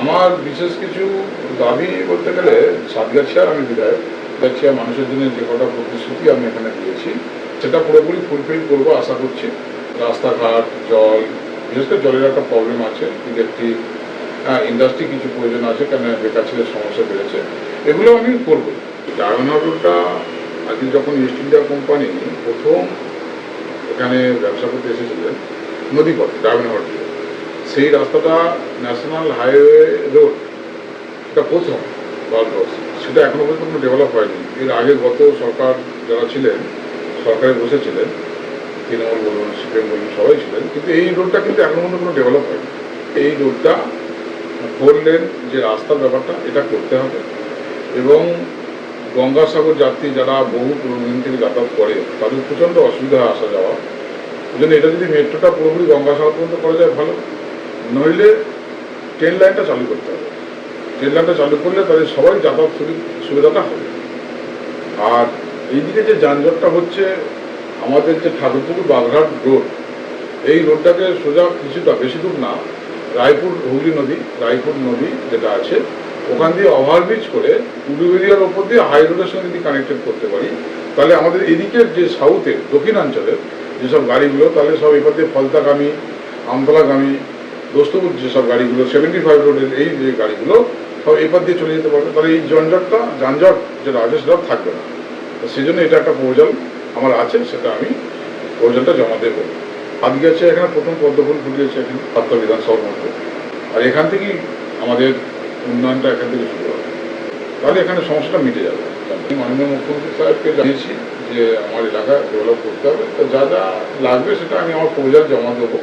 আমার বিশেষ কিছু দাবি বলতে গেলে সাতগাছিয়ার আমি বিধায়ক, সাতগাছিয়া মানুষের জন্য যে কটা প্রতিশ্রুতি আমি এখানে দিয়েছি সেটা পুরোপুরি ফুলফিল করবো আশা করছি। রাস্তাঘাট, জল, বিশেষ করে জলের একটা প্রবলেম আছে, ইলেকট্রিক, ইন্ডাস্ট্রি কিছু প্রয়োজন আছে, কেন বেকার ছেলের সমস্যা বেড়েছে, এগুলো আমি করবো। ডায়মন্ড হারবারটা আজকে যখন ইস্ট ইন্ডিয়া কোম্পানি প্রথম এখানে ব্যবসা করতে এসেছিলেন নদীপথে ডায়মন্ড হারবার দিয়ে, সেই রাস্তাটা ন্যাশনাল হাইওয়ে রোড, এটা প্রথম ভারতবর্ষ, সেটা এখনো পর্যন্ত কোনো ডেভেলপ হয়নি। এর আগে গত সরকার যারা ছিলেন, সরকারে বসেছিলেন, তৃণমূল বলুন, সিপিএম বলুন, সবাই ছিলেন, কিন্তু এই রোডটা কিন্তু এখনো পর্যন্ত কোনো ডেভেলপ হয়নি। এই রোডটা 4 লেন যে রাস্তার ব্যাপারটা, এটা করতে হবে। এবং গঙ্গাসাগর যাত্রী যারা বহু দিন থেকে যাতায়াত করে তাদের প্রচণ্ড অসুবিধা হয় আসা যাওয়া। ওই জন্য এটা যদি মেট্রোটা পুরোপুরি গঙ্গাসাগর পর্যন্ত করা যায় ভালো, নইলে ট্রেন লাইনটা চালু করতে হবে। ট্রেন লাইনটা চালু করলে তাদের সবাই যাতায়াত সুবিধাটা হবে। আর এইদিকে যে যানজটটা হচ্ছে, আমাদের যে ঠাকুরপুকুর বাগঘাট রোড, এই রোডটাকে সোজা কিছুটা, বেশি দূর না, রায়পুর হুগলি নদী, রায়পুর নদী যেটা আছে, ওখান দিয়ে ওভারব্রিজ করে উলুবেরিয়ার ওপর দিয়ে হাই রোডের সঙ্গে যদি কানেক্টেড করতে পারি, তাহলে আমাদের এদিকের যে সাউথের দক্ষিণাঞ্চলের যেসব গাড়িগুলো, তাহলে সব এপার দিয়ে ফলতাগামী, আমতলাগামী, দোস্তপুর যেসব গাড়িগুলো, 75 রোডের এই যে গাড়িগুলো সব এপার দিয়ে চলে যেতে পারবে। তাহলে এই যানজট যেটা আছে সেটা থাকবে না। তো সেই জন্য এটা একটা প্রপোজাল আমার আছে, সেটা আমি প্রপোজালটা জমা দেবো। আজকে আছে এখানে প্রথম পদ্মফুল ফুটিয়েছে এখানে সাতটা বিধানসভার মধ্যে, আর এখান থেকেই আমাদের উন্নয়নটা এখান থেকে শুরু হবে। তাহলে এখানে সমস্যাটা মিটে যাবে। মাননীয় মুখ্যমন্ত্রী সাহেবকে জানিয়েছি যে আমার এলাকা ডেভেলপ করতে হবে, তো যা যা লাগবে সেটা আমি আমার প্রপোজাল জমা দেবো।